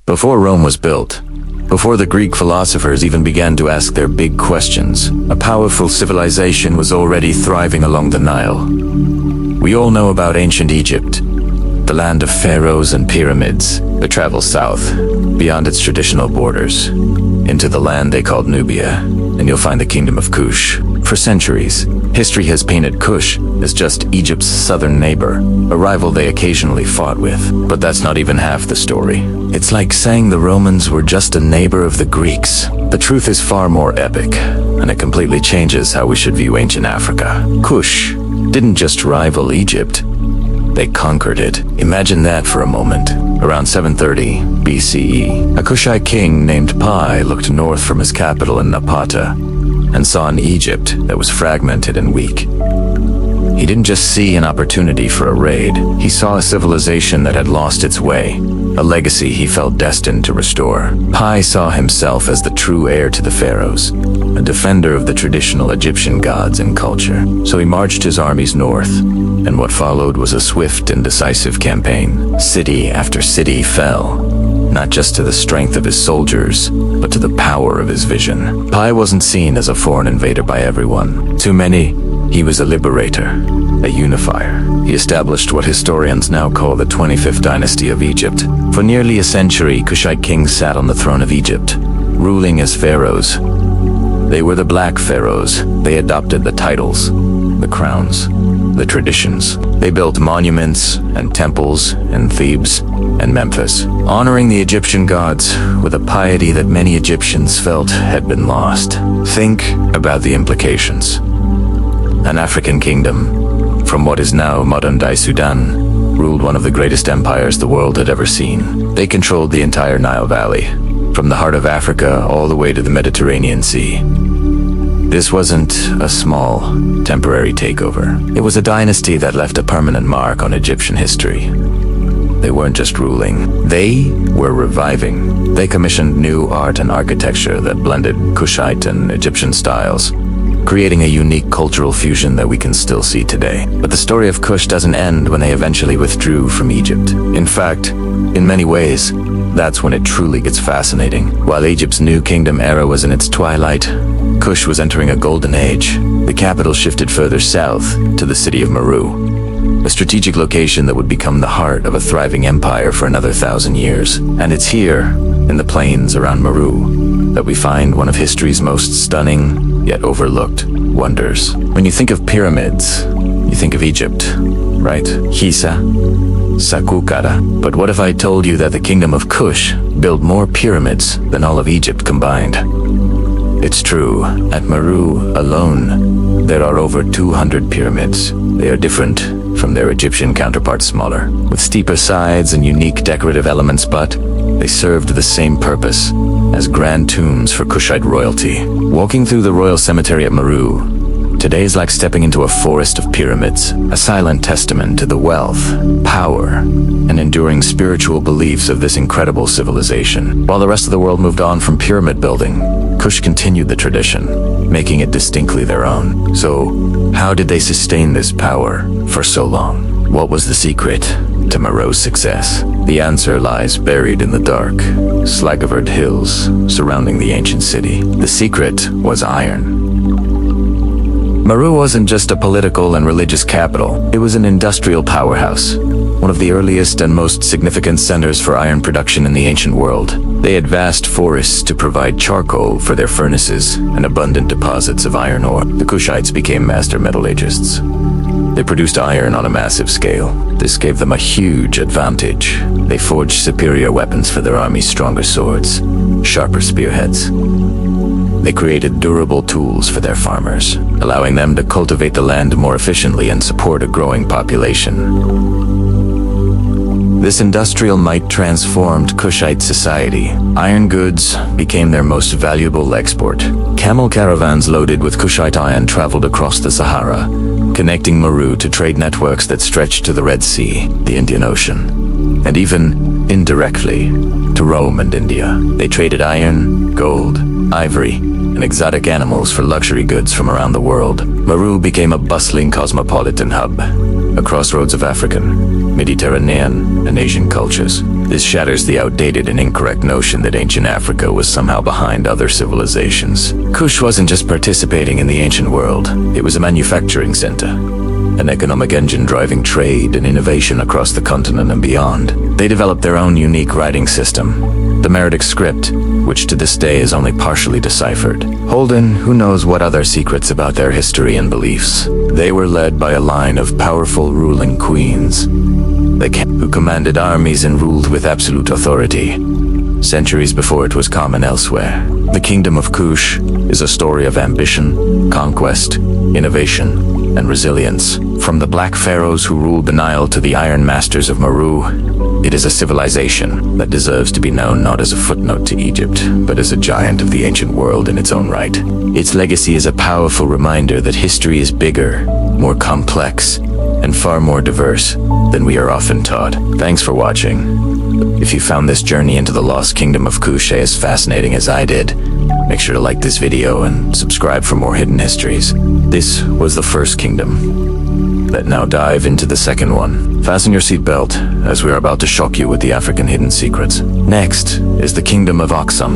Before Rome was built, before the Greek philosophers even began to ask their big questions, a powerful civilization was already thriving along the Nile. We all know about ancient Egypt, the land of pharaohs and pyramids. But travel south, beyond its traditional borders, into the land they called Nubia, and you'll find the Kingdom of Kush. For centuries, history has painted Kush as just Egypt's southern neighbor, a rival they occasionally fought with. But that's not even half the story. It's like saying the Romans were just a neighbor of the Greeks. The truth is far more epic, and it completely changes how we should view ancient Africa. Kush didn't just rival Egypt, they conquered it. Imagine that for a moment. Around 730 BCE, a Kushite king named Pi looked north from his capital in Napata and saw an Egypt that was fragmented and weak. He didn't just see an opportunity for a raid, he saw a civilization that had lost its way, a legacy he felt destined to restore. Pi saw himself as the true heir to the pharaohs, a defender of the traditional Egyptian gods and culture. So he marched his armies north, and what followed was a swift and decisive campaign. City after city fell, not just to the strength of his soldiers, but to the power of his vision. Pi wasn't seen as a foreign invader by everyone. To many, he was a liberator, a unifier. He established what historians now call the 25th dynasty of Egypt. For nearly a century, Kushite kings sat on the throne of Egypt, ruling as pharaohs. They were the black pharaohs. They adopted the titles, the crowns, the traditions. They built monuments and temples in Thebes and Memphis, honoring the Egyptian gods with a piety that many Egyptians felt had been lost. Think about the implications. An African kingdom, from what is now modern-day Sudan, ruled one of the greatest empires the world had ever seen. They controlled the entire Nile Valley, from the heart of Africa all the way to the Mediterranean Sea. This wasn't a small, temporary takeover. It was a dynasty that left a permanent mark on Egyptian history. They weren't just ruling, they were reviving. They commissioned new art and architecture that blended Kushite and Egyptian styles, creating a unique cultural fusion that we can still see today. But the story of Kush doesn't end when they eventually withdrew from Egypt. In fact, in many ways, that's when it truly gets fascinating. While Egypt's New Kingdom era was in its twilight, Kush was entering a golden age. The capital shifted further south to the city of Meru, a strategic location that would become the heart of a thriving empire for another 1,000 years. And it's here, in the plains around Meru, that we find one of history's most stunning, yet overlooked, wonders. When you think of pyramids, you think of Egypt, right? Giza, Saqqara. But what if I told you that the Kingdom of Kush built more pyramids than all of Egypt combined? It's true. At Meru alone, there are over 200 pyramids. They are different from their Egyptian counterparts, smaller, with steeper sides and unique decorative elements, but they served the same purpose as grand tombs for Kushite royalty. Walking through the royal cemetery at Meru today is like stepping into a forest of pyramids, a silent testament to the wealth, power, and enduring spiritual beliefs of this incredible civilization. While the rest of the world moved on from pyramid building, Kush continued the tradition, making it distinctly their own. So, how did they sustain this power for so long? What was the secret to Meru's success? The answer lies buried in the dark, slag-covered hills surrounding the ancient city. The secret was iron. Meru wasn't just a political and religious capital, it was an industrial powerhouse, one of the earliest and most significant centers for iron production in the ancient world. They had vast forests to provide charcoal for their furnaces and abundant deposits of iron ore. The Kushites became master metallurgists. They produced iron on a massive scale. This gave them a huge advantage. They forged superior weapons for their army's stronger swords, sharper spearheads. They created durable tools for their farmers, allowing them to cultivate the land more efficiently and support a growing population. This industrial might transformed Kushite society. Iron goods became their most valuable export. Camel caravans loaded with Kushite iron traveled across the Sahara, connecting Meru to trade networks that stretched to the Red Sea, the Indian Ocean, and even, indirectly, to Rome and India. They traded iron, gold, ivory, and exotic animals for luxury goods from around the world. Meru became a bustling cosmopolitan hub, a crossroads of African, Mediterranean, and Asian cultures. This shatters the outdated and incorrect notion that ancient Africa was somehow behind other civilizations. Kush wasn't just participating in the ancient world, it was a manufacturing center, an economic engine driving trade and innovation across the continent and beyond. They developed their own unique writing system, the Meretic script, which to this day is only partially deciphered. Holden, who knows what other secrets about their history and beliefs. They were led by a line of powerful ruling queens, who commanded armies and ruled with absolute authority, centuries before it was common elsewhere. The Kingdom of Kush is a story of ambition, conquest, innovation, and resilience. From the Black Pharaohs who ruled the Nile to the Iron Masters of Meru, it is a civilization that deserves to be known not as a footnote to Egypt, but as a giant of the ancient world in its own right. Its legacy is a powerful reminder that history is bigger, more complex, and far more diverse than we are often taught. Thanks for watching. If you found this journey into the lost kingdom of Kush as fascinating as I did, make sure to like this video and subscribe for more hidden histories. This was the first kingdom. Let's now dive into the second one. Fasten your seatbelt, as we are about to shock you with the African hidden secrets. Next is the Kingdom of Aksum.